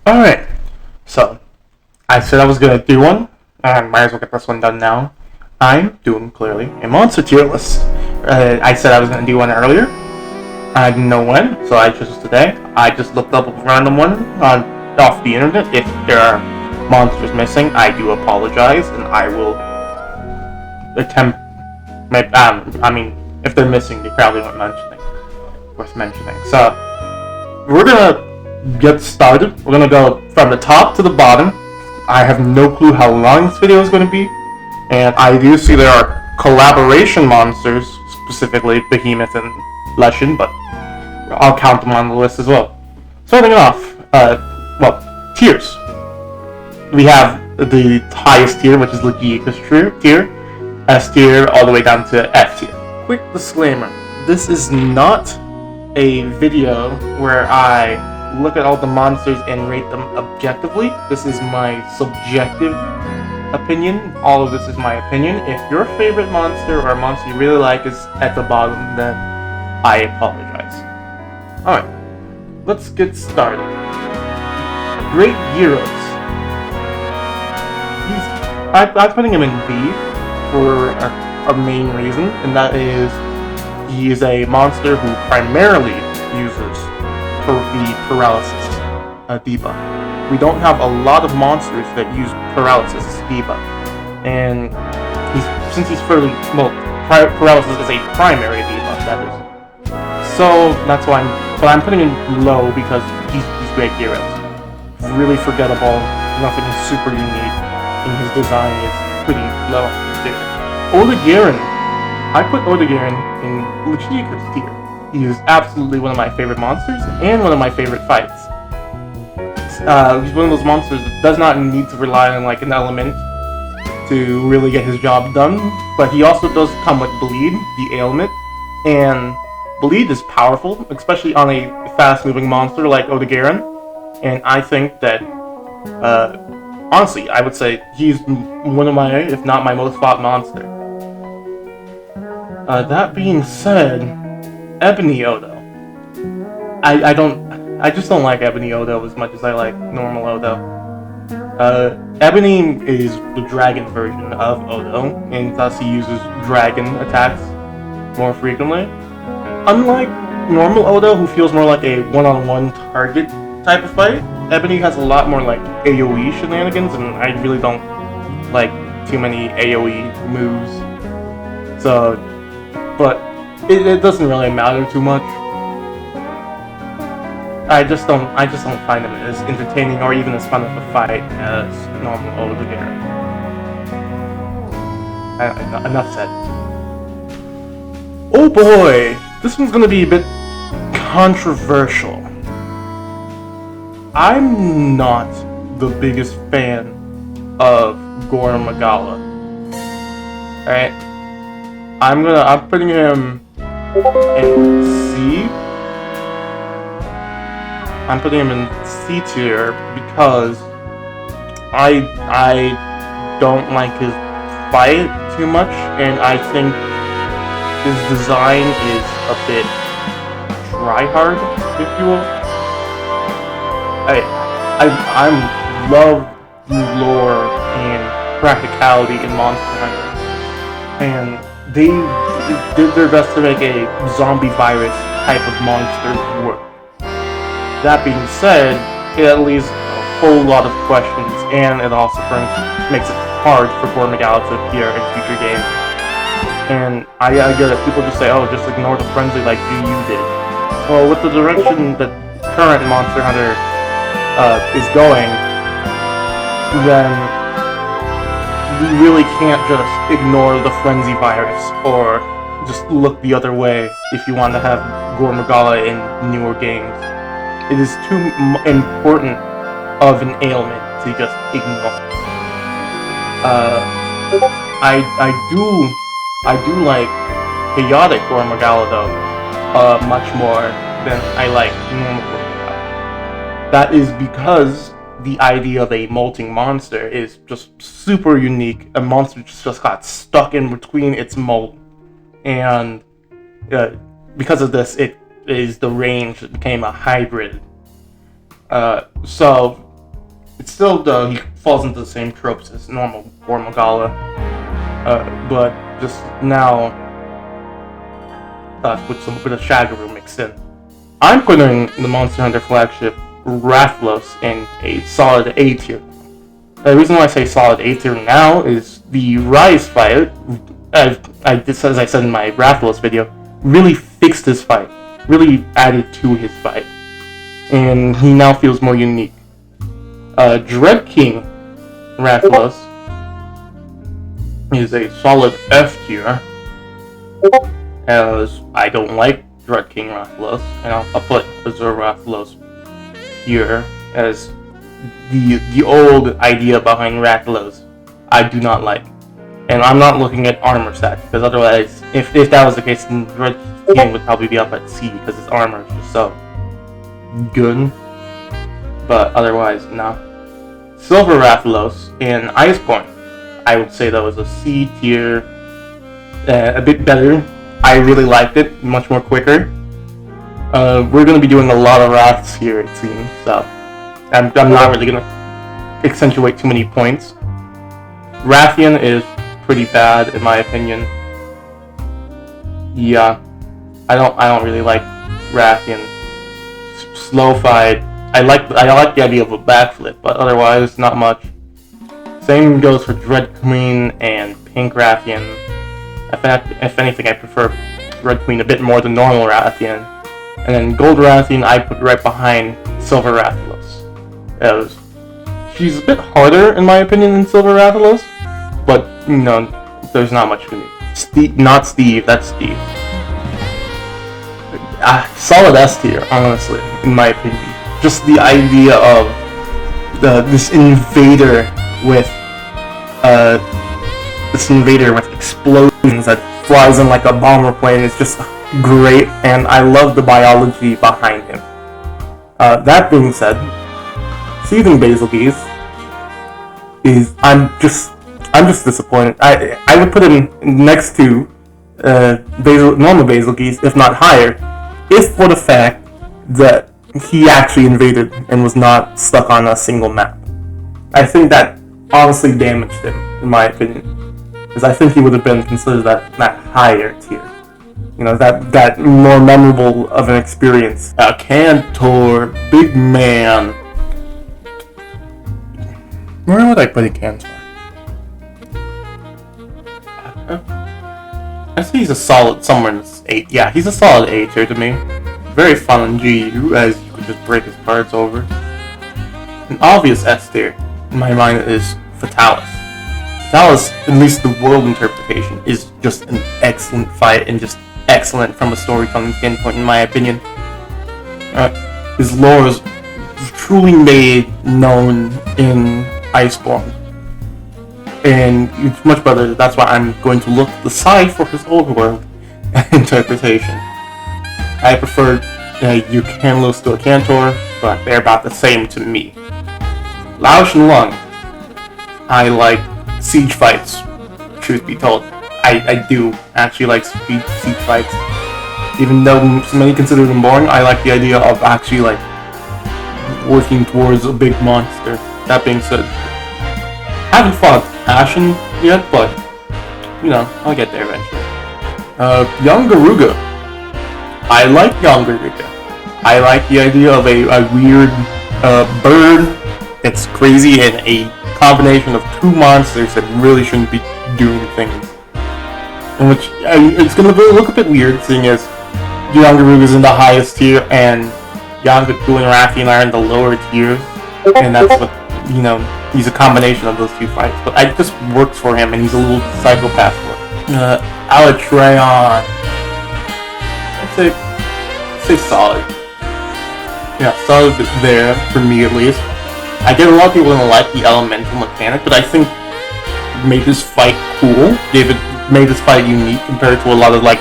Alright, so I said I was gonna do one, and might as well get this one done now. I'm doing clearly a monster tier list. I said I was gonna do one earlier. I didn't know when, so I chose today. I just looked up a random one off the internet. If there are monsters missing, I do apologize, and I will attempt. If they're missing, they probably weren't worth mentioning. So we're gonna get started. We're gonna go from the top to the bottom. I have no clue how long this video is going to be, and I do see there are collaboration monsters, specifically Behemoth and Leshen, but I'll count them on the list as well. Starting off, tiers. We have the highest tier, which is Legiacus tier, S tier, all the way down to F tier. Quick disclaimer, this is not a video where I look at all the monsters and rate them objectively. This is my subjective opinion. All of this is my opinion. If your favorite monster or a monster you really like is at the bottom, then I apologize. Alright, let's get started. Great Gyarados. I'm putting him in B for a main reason, and that is he is a monster who primarily uses the paralysis debuff. We don't have a lot of monsters that use paralysis debuff, and paralysis is a primary debuff, that is. So that's why I'm putting him low, because he's great Gyarados. Really forgettable, nothing super unique, and his design is pretty low there. Odogaron. I put Odogaron in Legiacus tier. He is absolutely one of my favorite monsters, and one of my favorite fights. He's one of those monsters that does not need to rely on an element to really get his job done, but he also does come with Bleed, the ailment, and Bleed is powerful, especially on a fast-moving monster like Odogaron, and I think that, honestly, I would say he's one of my, if not my most fought monster. That being said, Ebony Odo. I just don't like Ebony Odo as much as I like normal Odo. Ebony is the dragon version of Odo, and thus he uses dragon attacks more frequently. Unlike normal Odo, who feels more like a one-on-one target type of fight, Ebony has a lot more AoE shenanigans, and I really don't like too many AoE moves. So, but it doesn't really matter too much. I just don't find it as entertaining or even as fun of a fight as normal Odogaron. Enough said. Oh boy, this one's gonna be a bit controversial. I'm not the biggest fan of Gore Magala. Alright? I'm putting him in C. I'm putting him in C tier because I don't like his fight too much, and I think his design is a bit tryhard, if you will. I love lore and practicality in Monster Hunter, and they did their best to make a zombie virus type of monster work. That being said, it leaves a whole lot of questions, and it also makes it hard for Gore Magala to appear in future games. And I get it, people just say, oh, just ignore the frenzy like GU did. Well, with the direction that current Monster Hunter is going, then we really can't just ignore the frenzy virus, or just look the other way if you want to have Gore Magala in newer games. It is too important of an ailment to just ignore. I do like chaotic Gore Magala though, much more than I like normal Gore Magala. That is because the idea of a molting monster is just super unique. A monster just got stuck in between its molt, and because of this, it is the range that became a hybrid. So still, though, he falls into the same tropes as normal Gormagala. But just now, with some bit of Shadowroo mixed in. I'm putting the Monster Hunter flagship Rathalos in a solid A tier. The reason why I say solid A tier now is the Rise fight, as I said in my Rathalos video, really fixed his fight, really added to his fight, and he now feels more unique. Dread King Rathalos is a solid F tier, as I don't like Dread King Rathalos, and I'll put Azure Rathalos here as the old idea behind Rathalos I do not like. And I'm not looking at armor stats, because otherwise, if that was the case, then Dread King would probably be up at C, because his armor is just so good. But otherwise, no. Silver Rathalos and Iceborne, I would say that was a C tier, a bit better. I really liked it, much more quicker. We're going to be doing a lot of Wraths here, it seems, so I'm not really going to accentuate too many points. Rathian is pretty bad, in my opinion. Yeah, I don't really like Rathian. Slow fight. I like the idea of a backflip, but otherwise, not much. Same goes for Dread Queen and Pink Rathian. If anything, I prefer Dread Queen a bit more than normal Rathian. And then Gold Rathian I put right behind Silver Rathalos. She's a bit harder, in my opinion, than Silver Rathalos, but, you know, there's not much to me. Not Steve, that's Steve. Solid S tier, honestly, in my opinion. Just the idea of this invader with explosions that flies in like a bomber plane is just great, and I love the biology behind him. That being said, Seething Bazelgeuse is I'm just disappointed. I would put him next to normal Bazelgeuse, if not higher, if for the fact that he actually invaded and was not stuck on a single map. I think that honestly damaged him, in my opinion, because I think he would have been considered that higher tier. You know, that more memorable of an experience. Cantor, big man. Where would I put a Cantor? I say he's a solid somewhere in this 8. Yeah, he's a solid A tier to me. Very fun on GU, as you could just break his cards over. An obvious S tier, in my mind, is Fatalis. Fatalis, at least the world interpretation, is just an excellent fight and just excellent from a storytelling standpoint, in my opinion. His lore is truly made known in Iceborne, and it's much better. That's why I'm going to look to the side for his overworld interpretation. I prefer Eucanlos to a Cantor, but they're about the same to me. Lao Shenlong, I like siege fights, truth be told. I do actually like siege fights. Even though many consider them boring, I like the idea of actually like working towards a big monster. That being said, I haven't fought Ashen yet, but you know, I'll get there eventually. Young Garuga. I like Young Garuga. I like the idea of a weird bird that's crazy and a combination of two monsters that really shouldn't be doing things. In which it's gonna look a bit weird, seeing as Young Garuga is in the highest tier and Yongaku and Rathian are in the lower tiers, and that's what, you know, he's a combination of those two fights. But it just works for him, and he's a little psychopath for it. Alatreon, I'd say solid. Yeah, solid there, for me at least. I get a lot of people don't like the elemental mechanic, but I think made this fight cool, made this fight unique compared to a lot of like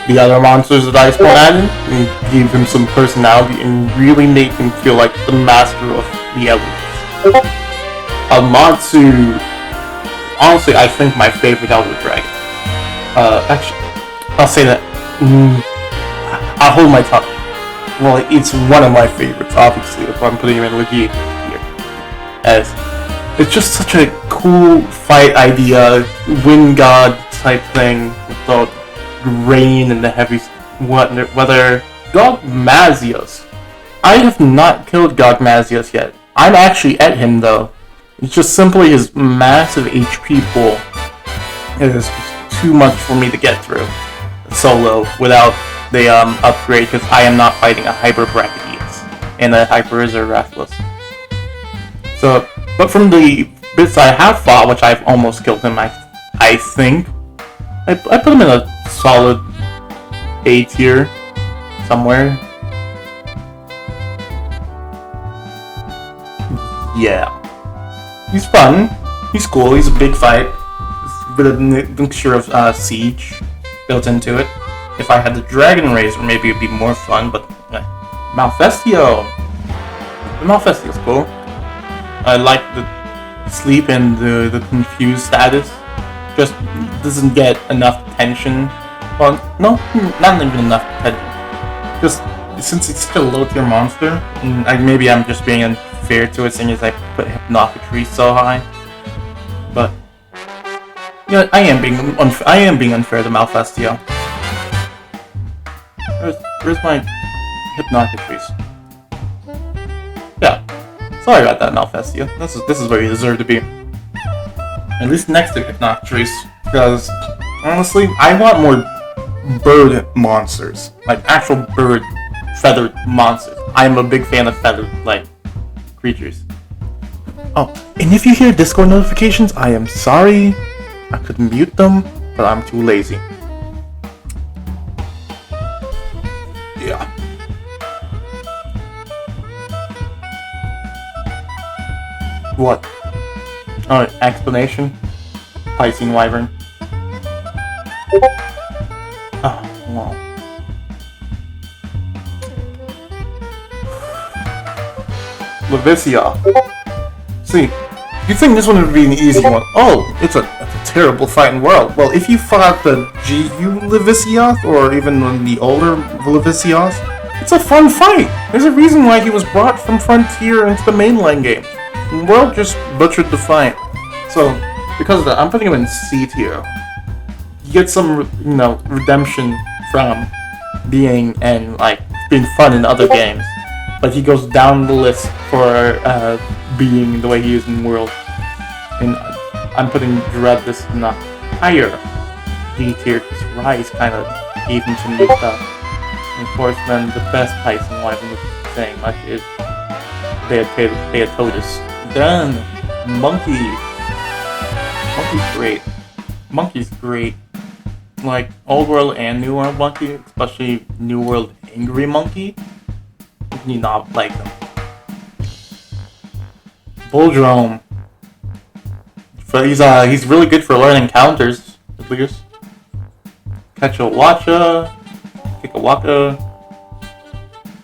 the other monsters that Iceborne added, and gave him some personality and really made him feel like the master of the elements. Amatsu, honestly, I think my favorite Elder Dragon. Actually, I'll say that. I'll hold my tongue. Well, it's one of my favorites, obviously, if I'm putting him in Legion here. as it's just such a cool fight idea, wind god type thing with the rain and the heavy weather. Gogmazios. I have not killed Gogmazios yet. I'm actually at him though. It's just simply his massive HP pool. It is too much for me to get through solo without the upgrade, because I am not fighting a Hyper Brachydius and a Hyper Restless. So, but from the bits I have fought, which I've almost killed him, I think I put him in a solid A tier somewhere. Yeah, he's fun. He's cool. He's a big fight with a mixture of Siege built into it. If I had the Dragon Razor, maybe it'd be more fun, but Malfestio! The Malfestio's cool. I like the sleep and the confused status. Just doesn't get enough attention. Well, no, not even enough attention. Just since it's such a low tier monster, and maybe I'm just being unfair to it, seeing as I put Hypnocatrix so high. But yeah, I am being unfair to Malfestio. Where's my Hypnocatrix? Yeah, sorry about that, Malfestio. This is where you deserve to be. At least next to Hypnocatrix, because honestly, I want more bird monsters, like actual bird feathered monsters. I am a big fan of feathered like creatures. Oh, and if you hear Discord notifications, I am sorry. I could mute them, but I'm too lazy. Yeah. What? Oh, explanation? Piscean Wyvern. Oh, wow. Levicia. See, you think this one would be an easy one. Oh, it's a terrible fighting world. Well, if you fought the GU Leviciath, or even the older Leviciath, it's a fun fight. There's a reason why he was brought from Frontier into the mainline game. The world just butchered the fight. So, because of that, I'm putting him in C tier. You get some, redemption from being fun in other games. But he goes down the list for being the way he is in the world. And I'm putting Dreadless in a higher D tier because Rise kind of gave him some new stuff. And of course, then the best Piscean Wyvern, which is saying much, is Beatotus. Then Monkey. Monkey's great. Monkey's great. Like Old World and New World Monkey, especially New World Angry Monkey. You not like them. Bulldrome. But he's really good for learning counters, at least. Kekawaka.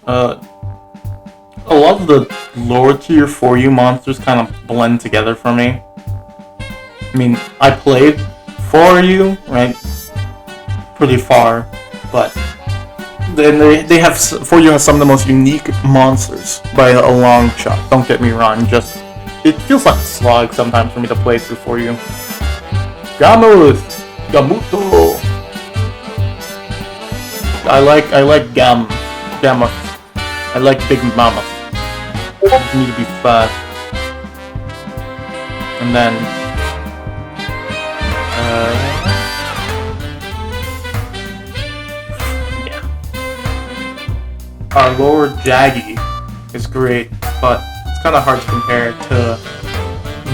A lot of the lower tier 4U monsters kind of blend together for me. I mean, I played 4U, right? Pretty far, but then they have 4U has some of the most unique monsters by a long shot. Don't get me wrong, just it feels like a slog sometimes for me to play through 4U. Gamuto. I like Gamma. I like Big Mama. You need to be fast. And then our lower Jaggy is great, but it's kind of hard to compare to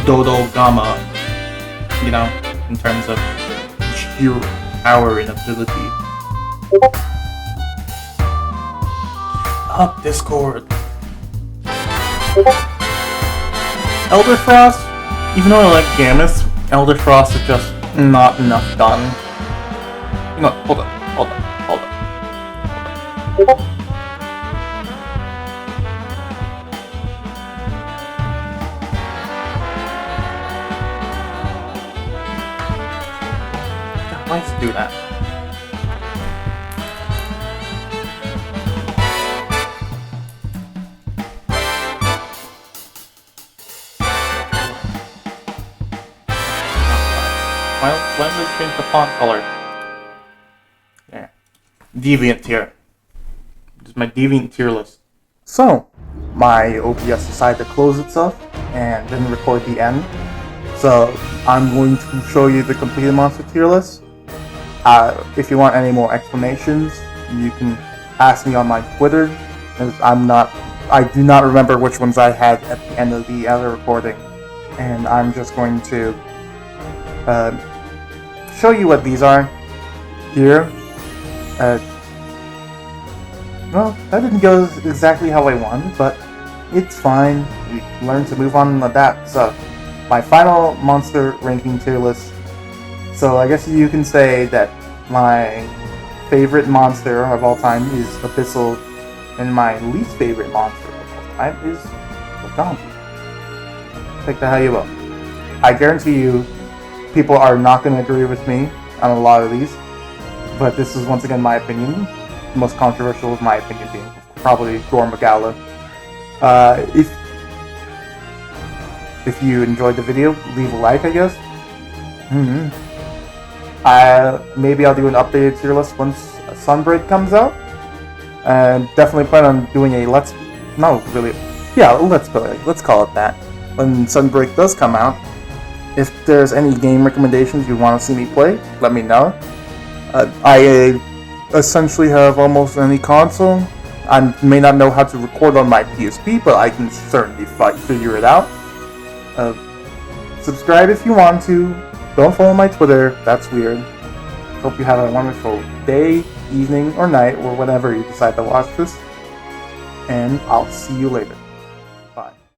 Dodo Gamma, in terms of sheer power and ability. Up Discord. Elder Frost, even though I like Gammas, Elder Frost is just not enough done. Hold on. Let's do that. Why did they change the font color? Yeah. Deviant tier. This is my Deviant tier list. So, my OBS decided to close itself and didn't record the end. So, I'm going to show you the completed monster tier list. If you want any more explanations, you can ask me on my Twitter, because I do not remember which ones I had at the end of the other recording. And I'm just going to show you what these are here. Well, that didn't go exactly how I wanted, but it's fine. We learn to move on and adapt. So, my final monster ranking tier list. So, I guess you can say that my favorite monster of all time is Abyssal, and my least favorite monster of all time is Laganzi. Take that how you will. I guarantee you, people are not going to agree with me on a lot of these, but this is once again my opinion. The most controversial of my opinion being probably Gore Magala. If you enjoyed the video, leave a like, I guess. Maybe I'll do an updated tier list once Sunbreak comes out. And definitely plan on doing a let's play. Let's call it that. When Sunbreak does come out, if there's any game recommendations you want to see me play, let me know. I essentially have almost any console. I may not know how to record on my PSP, but I can certainly figure it out. Subscribe if you want to. Don't follow my Twitter. That's weird. Hope you have a wonderful day, evening, or night, or whenever you decide to watch this. And I'll see you later.